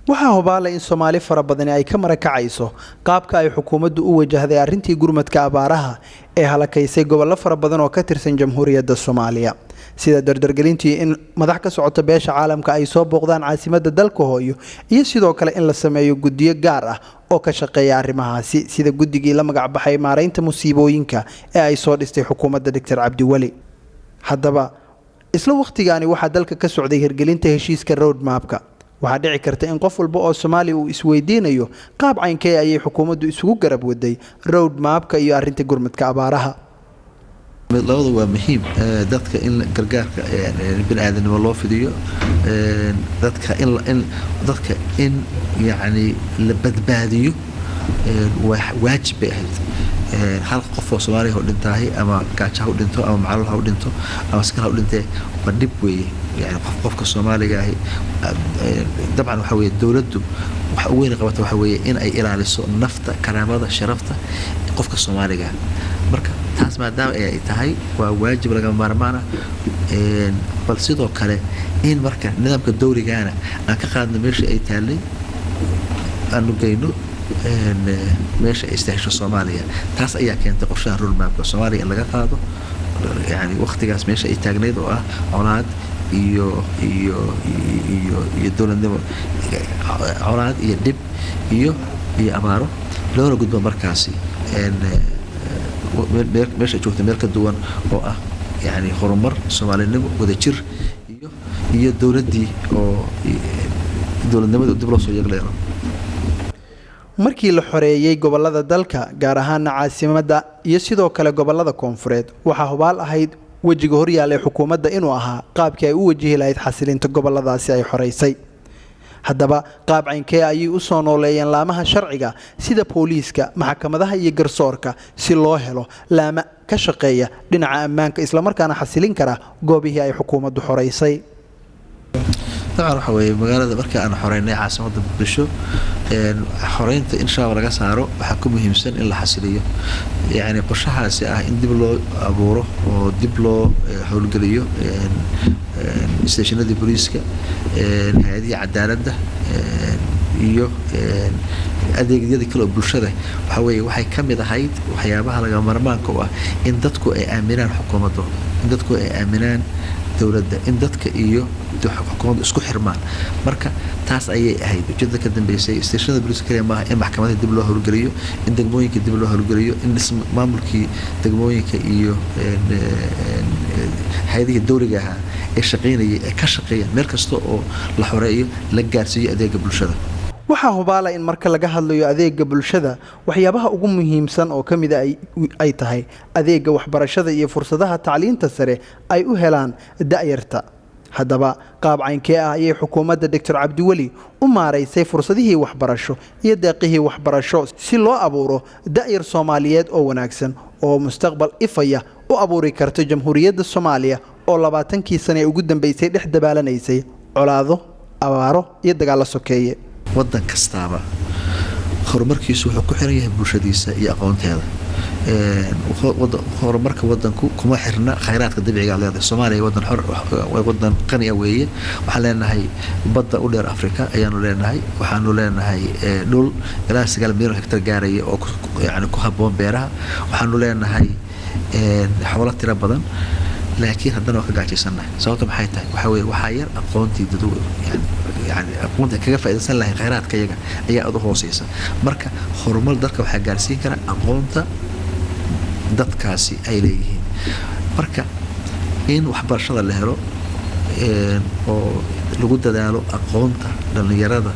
waxaa hubaalay in Soomaali fara badan ay ka marakacayso qaabka ay xukuumaddu u wajahday arrintii gurmadka abaaraha ee halakaysay gobollo fara badan oo ka tirsan Jamhuuriyadda Soomaaliya sida dardargelintii in madax ka socota beesha caalamka ay soo booqdaan caasimadda dalka hooyo iyo sidoo kale in la sameeyo guddiyo gaar ah oo ka shaqeeya arrimahaasi sida guddigii la magac baxay maareynta musiibooyinka ee ay soo dhistay xukuumadda Dr. Cabdi Wali. haddaba isla waqtigaani waxaa dalka ka socday hirgelinta heshiiska road mapka waxaa dhici karta in qof walba oo Soomaali uu isweydiinayo qaab caynkee ayay xukuumaddu isugu garab waday road mapka iyo arrinta gurmadka abaaraha. labadu waa muhiim dadka in gargaarka bini'aadanimo loo fidiyo dadka in yani la badbaadiyo waajib bay ahayd hal qof oo Soomaali oo dhintay ama gaajo u dhinto ama macluul u dhinto ama iskala u dhintay waa dhib weeye يعني qofka Soomaaliga ah dabcan waxa weeye dawladdu waxa weyn qabata waxa weeye in ay ilaaliso nafta karaamada sharafta qofka Soomaaliga marka taas maadaama ay tahay waa waajib laga maarmaana bal sidoo kale in marka nidaamka dawligaana aan ka qaadno meesha ay taalay aanu geyno meesha ay istaasho Soomaaliya taas ayaa keentay qorshaha road mapka Soomaaliya laga qaado يعني waqtigaas meesha ay taagneed oo ah colaad iyo dawladnimo colaad iyo dib iyo abaaro loona gudbo markaasi meesha joogta meel ka duwan oo ah yani horumar Soomaalinimo wada jir iyo dawladii oo dawladnimada dib loo soo yeegleeyo. markii la xoreeyay gobolada dalka gaar ahaan caasimadda iyo sidoo kale gobolada koonfureed waxa hubaal ahayd wajiga horyaal ee xukuumadda inuu ahaa qaabkii ay u wajihi lahayd xasilinta goboladaasi ay xoreysay. haddaba qaab caynkee ayay u soo nooleeyeen laamaha sharciga sida booliiska maxkamadaha iyo garsoorka si loo helo laama ka shaqeeya dhinaca ammaanka isla markaana xasilin kara goobihii ay xukuumaddu xoreysay. طبعا waxa weeye magaalada markii aan xoreynay caasimadda Muqdisho xoreynta in shaa laga saaro waxa ku muhiimsan in la xasiliyo yani qorshahaasi ah in dib loo abuuro oo dib loo howlgeliyo stationada booliiska hay'adaha cadaaladda iyo adeegyada kale bulshada waxa weeye waxay ka mid ahayd waxyaabaha laga marmaanka ah in dadku ay aaminaan xukuumadda in dadku ay aaminaan dawladda in dadka iyo xukuumadda isku xirmaan marka taas ayay ahayd ujeedada ka dambeysay stationada booliiska kaliya maaha in maxkamadaha dib loo howlgeliyo in degmooyinka dib loo howlgeliyo in maamulkii degmooyinka iyo hay'adaha dawliga ah ee shaqeynaya ee ka shaqeeya meel kasta oo la xoreeyo la gaarsiiyo adeega bulshada. waxaa hubaala in marka laga hadlayo adeega bulshada waxyaabaha ugu muhiimsan oo kamid ay tahay adeega waxbarashada iyo fursadaha tacliinta sare ay u helaan da'yarta. haddaba qaab caynkee ah ayay xukuumadda Dr. Cabdi Wali u maareysay fursadihii waxbarasho iyo deeqihii waxbarasho si loo abuuro da'yar Soomaaliyeed oo wanaagsan oo mustaqbal ifaya u abuuri karta Jamhuuriyadda Soomaaliya oo 20kii sano ee ugu dambeysay dhex dabalanaysay colaado abaaro iyo dagaal sokeeye. waddan kastaaba horumarkiisu wuxuu ku xiran yahay bulshadiisa iyo aqoonteeda horumarka waddanku kuma xirna khayraadka dabiiciga ah leedahay Soomaaliya waddan xor waddan qani ah weeye waxaan leenahay badda u dheer Afrika ayaanu leenahay waxaanu leenahay dhul ilaa 9 milyan hektar gaaraya oo yani ku habboon beeraha waxaanu leenahay xoolo tiro badan laakiin haddana ka gaajaysannahay sababta maxay tahay waxa weeye waxa yar aqoontii dadku يعني aqoonta kaga faa'iideysan lahayn khayraadka iyaga ayaa aad u hooseysa marka horumar dadka waxa gaarsiin kara aqoonta dadkaasi ay leeyihiin marka in waxbarashada la helo oo lagu dadaalo aqoonta dhalinyarada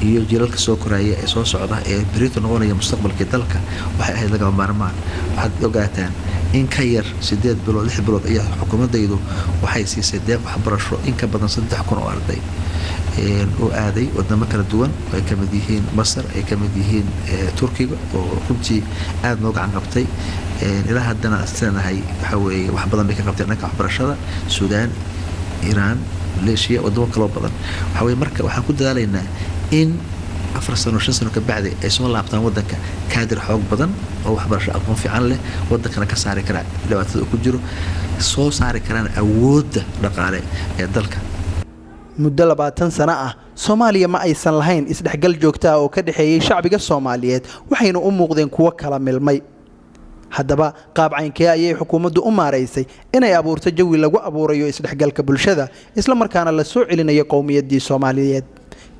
iyo jiilalka soo koraya ee soo socda ee berito noqonaya mustaqbalka dalka waxay ahayd laga maarmaan waxaad ogaataan in ka yar 8 bilood 6 bilood ayaa xukuumadaydu waxay siisay deeq waxbarasho in ka badan 3,000 oo arday oo aaday wadamo kala duwan ay ka mid yihiin Masar ay ka mid yihiin Turkiga oo runtii aad noo gacan qabtay ilaa haddana astaanahay waxa weeye wax badan bay ka qabteen dhanka waxbarashada Suudaan Iran Malaysia wadamo kale oo badan waxa weeye marka waxaan ku dadaalaynaa in 4 sano 5 sano ka bacdi ay soo laabtaan waddanka kaadir xoog badan oo waxbarasho aqoon fiican leh waddankana ka saari kara dhibaatada ku jiro soo saari karaan awoodda dhaqaale ee dalka. muddo 20 sano ah Soomaaliya ma aysan lahayn isdhexgal joogto ah oo ka dhaxeeyay shacbiga Soomaaliyeed waxayna u muuqdeen kuwo kala milmay haddaba qaab caynkee ayay xukuumaddu u maareysay inay abuurto jawi lagu abuurayo isdhexgalka bulshada isla markaana la soo celinayo qowmiyaddii Soomaaliyeed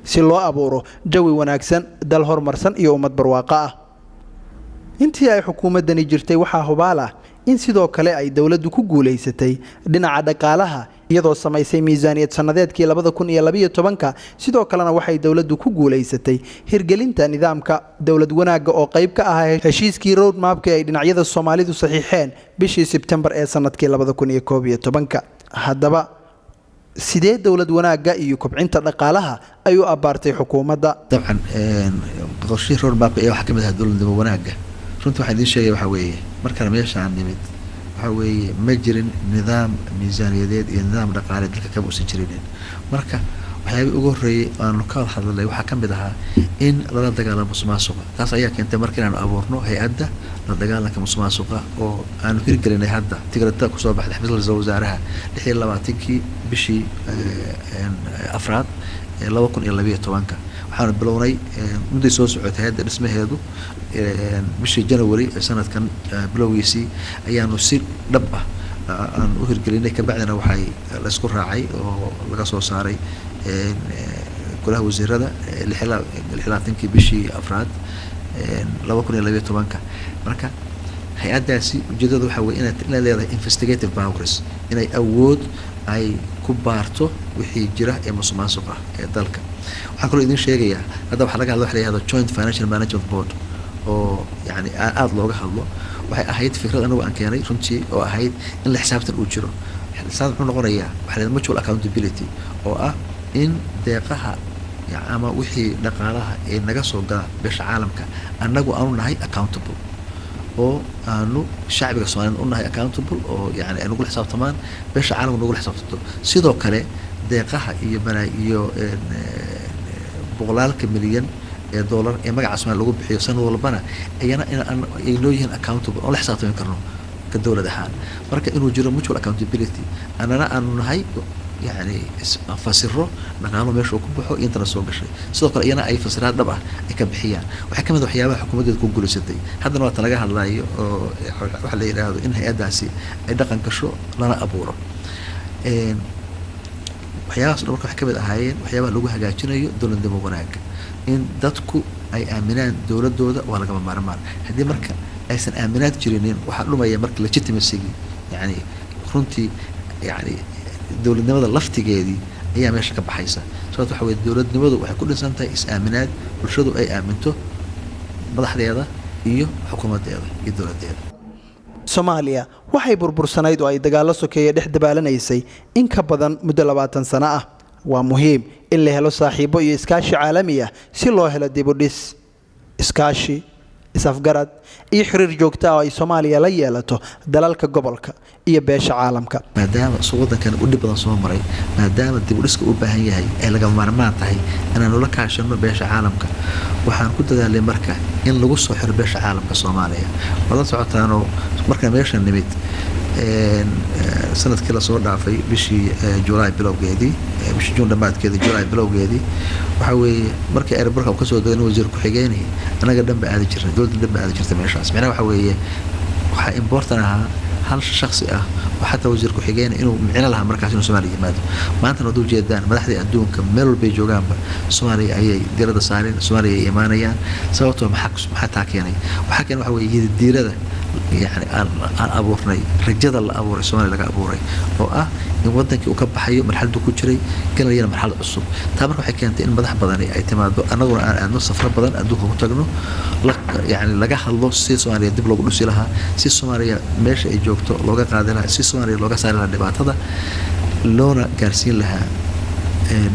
si loo abuuro jawi wanaagsan dal horumarsan iyo ummad barwaaqo ah intii ay xukuumaddani jirtay waxaa hubaal ah in sidoo kale ay dawladdu ku guuleysatay dhinaca dhaqaalaha iyadoo samaysay miisaaniyad sanadeedkii 2012 sidoo kalena waxay dawladdu ku guuleysatay hirgelinta nidaamka dawlad wanaaga oo qayb ka ah heshiiskii road mapka ay dhinacyada Soomaalidu saxiixeen bishii September ee sanadkii 2011 haddaba sidee dawlad wanaaga iyo kobcinta dhaqaalaha ay u abaartay xukuumadda dabcan qorshaha road mapka ee waxa kamid ah dawladda wanaaga runtii waxaan idin sheegay waxa weeye markaan meeshaan nimid waxa weeye ma jirin nidaam miisaaniyadeed iyo nidaam dhaqaale dalka kama uusan jirin marka waxyaabay ugu horeeyay aan ka hadlay waxa kamid ahaa in lala dagaalamo musuqmaasuqa taas ayaa keentay markii aan abuurno hay'adda la dagaalanka musuqmaasuqa oo aan hirgelinay hadda tigrata ku soo baxday xafiiska wasaaraha 26 bishii afraad 2012 waxaan bilownay muddo soo socotay hay'adda dhismaheedu bishii January sanadkan bilowgiisii ayaanu si dhab ah aan u hirgelinay ka bacdina waxay la isku raacay oo laga soo saaray golaha wasiirada 26 bishii afraad 2012 marka hay'addaasi ujeedadu waxa weeye inay leedahay investigative powers inay awood ay ku baarto wixii jira ee musuqmaasuqa ee dalka waxaan kaloo idin sheegayaa hadda waxa laga hadlo joint financial management board oo yani aad looga hadlo waxay ahayd fikrad anagu aan keenay runtii oo ahayd in la xisaabtan uu jiro xisaab wuxuu noqonayaa waxa la mutual accountability oo ah in deeqaha ama wixii dhaqaalaha ee naga soo gala beesha caalamka anagu aanu nahay accountable oo aanu shacbiga Soomaaliyeed u nahay accountable oo yani ay nagu xisaabtamaan beesha caalamka nagu xisaabtanto sidoo kale deeqaha iyo boqolaalka milyan ee dollar ee magaca Soomaaliya lagu bixiyo sanad walbana ayana ay noo yihiin accountable oo la xisaabtami karno ka dawlad ahaan marka inuu jiro mutual accountability anana aanu nahay yani fasiro dhaqaalo meesha uu ku baxo intana soo gashay sidoo kale ayana ay fasiraad dhab ah ay ka bixiyaan waxa kamid waxyaabaha xukuumadda ku guuleysatay haddana waa laga hadlayo oo waxa la yiraahdo in hay'adaasi ay dhaqan gasho lana abuuro waxyaabahaas marka waxa kamid ahaayeen waxyaabaha lagu hagaajinayo dawladnimo wanaaga in dadku ay aaminaan dawladooda waa laga maarmaan hadii marka aysan aaminaad jirinin waxa dhumaya marka legitimacy yani runtii yani dawladnimada laftigeedii ayaa meesha ka baxaysa sababtoo waxa weeye dawladnimadu waxay ku dhisan tahay is-aaminaad bulshadu ay aaminto madaxdeeda iyo xukuumadeeda iyo dawladeeda Soomaaliya waxay burbursanayd oo ay dagaalo sokeeye dhex dabalanaysay in ka badan muddo 20 sano ah waa muhiim in la helo saaxiibo iyo iskaashi caalami ah si loo helo dib u dhis iskaashi isafgarad iyo xiriir joogto ah oo ay Soomaaliya la yeelato dalalka gobolka iyo beesha caalamka maadaama wadankan u dhib badan soo maray maadaama dib u dhiska u baahan yahay ee laga maarmaan tahay inaan la kaashano beesha caalamka waxaan ku dadaalay marka in lagu soo xiro beesha caalamka Soomaaliya wada socotaano marka meesha nimid sanadkii la soo dhaafay bishii July bilowgeedii bishii June dhamaadkeedii July bilowgeedii waxa weeye markii airportka ka soo degay wasiir ku xigeenay anaga dhanba aad jirnay dawladda dhanba aad jirtay meeshaas macnaheedu waxa weeye waxa important ah hal shakhsi ah وحتى وزير كحجين إنه معنا لها مركز الصومالي ماذا ما أنت نضوج جدًا مدحدي أدون كملوا البيجو جنب الصومالي أي ديرة صارين الصومالي إيمانيا سوتهم حتى كياني وحكينا وحوي الديرة ده يعني أنا أبورني رجال الله أبور الصومالي لقى أبوري هو يودنك وكب حيو مرحلة كوتشري كان لينا مرحلة الصوب تابر حكينا إن مدح بدني اعتماد أنا أنا صفر بدن أدوه وتجنو لك يعني لقى الله سي الصومالي دبلو بلوسي لها سي الصومالي ماشي يجوكتو لقى قادنا سي الصومالي لقى صار لها دبعت هذا لونا كارسين لها إن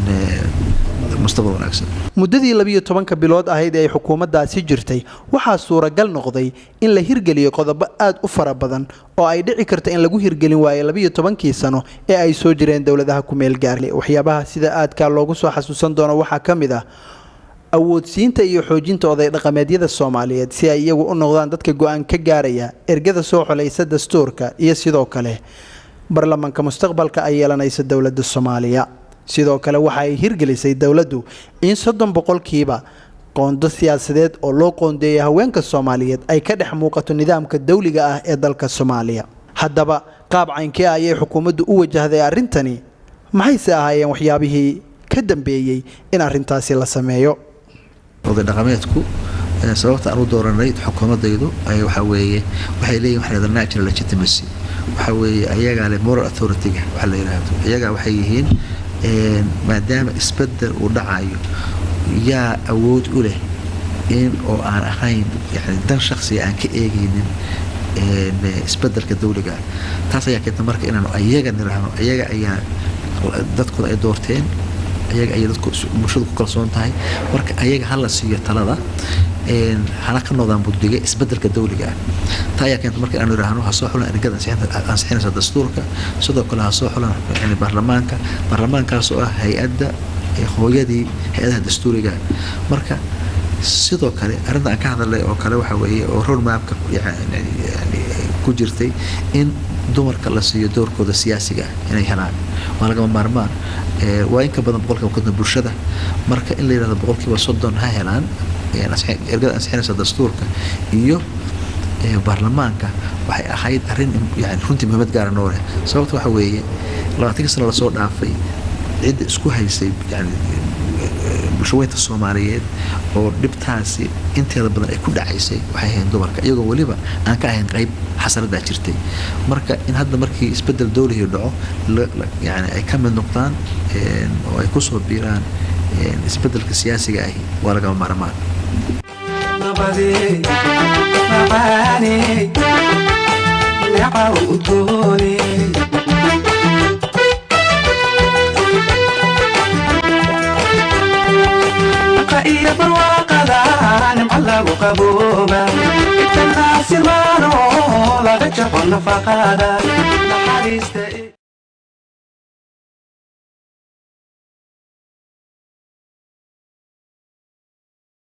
mustaqbal wanaagsan muddadii 12 bilood ahayd ee xukuumaddaasi jirtay waxa suuragal noqday in la hirgeliyo qodobo aad u fara badan oo ay dhici karto in lagu hirgelin waayo 12 sano ee ay soo jireen dawladaha ku meel gaarlay waxyaabaha sida aadka loogu soo xasuusan doono waxa kamid ah awoodsiinta iyo xoojinta oday dhaqameedyada Soomaaliyeed si ay iyagu u noqdaan dadka go'aan ka gaaraya ergada soo xulaysa dastuurka iyo sidoo kale baarlamaanka mustaqbalka ay yeelanaysa dawladda Soomaaliya sidoo kale waxa ay hirgelisay dowladdu in 30% qondo siyaasadeed oo loo qoondeeyay haweenka Soomaaliyeed ay ka dhex muuqato nidaamka dawliga ah ee dalka Soomaaliya. haddaba qaab caynkee ayay xukuumaddu u wajahday arrintani maxayse ahaayeen waxyaabihii ka dambeeyay in arrintaasi la sameeyo? oday dhaqameedku sababta aan u dooranay xukuumadaydu ay waxa weeye waxay leeyihiin waxa la natural legitimacy waxa weeye ayaga leh moral authority waxa la yiraahdo ayaga waxay yihiin maadaama isbedel uu dhacayo yaa awood u leh in oo aan ahayn yani dan shakhsi aan ka eegaynin isbedelka dawliga taas ayaa keenta marka inaanu ayaga niraahno ayaga ayaa dadkooda ay doorteen ayaga ay dadku bulshadu ku kalsoon tahay marka ayaga hal la siiyo talada hala ka noqdaan buddiga isbedelka dawliga taa ayaa keenta marka inaanu niraahno ha soo xulan ergada ansixinaysa dastuurka sidoo kale ha soo xulan yani baarlamaankaas oo ah hay-adda hooyadii hay-adaha dastuuriga marka sidoo kale arrinta aan ka hadalay oo kale waxa weeye oo roadmapka yani ku jirtay in dumarka la siiyo doorkooda siyaasiga inay helaan waa lagama maarmaan waa in ka badan boqolkiiba konton bulshada marka in la yiraahdo boqolkiiba 30 ha helaan ergada ansixinaysa dastuurka iyo baarlamaanka waxay ahayd arrin yani runtii muhiimad gaar ah noole sababta waxa weeye 20 sano la soo dhaafay cid isku haysay yani bulshooyinka Soomaaliyeed oo dhibtaasi inteeda badan ay ku dhacaysay waxay ahayn dumarka iyagoo waliba aan ka ahayn qayb xasarada jirtay marka in hadda markii isbedel dawliga dhaco yani ay ka mid noqdaan oo ay ku soo biiraan isbedelka siyaasiga ah waa laga maarmaan يا برواقة نمع الله وقبوبة التناسي المانو لا تكشف النفاقة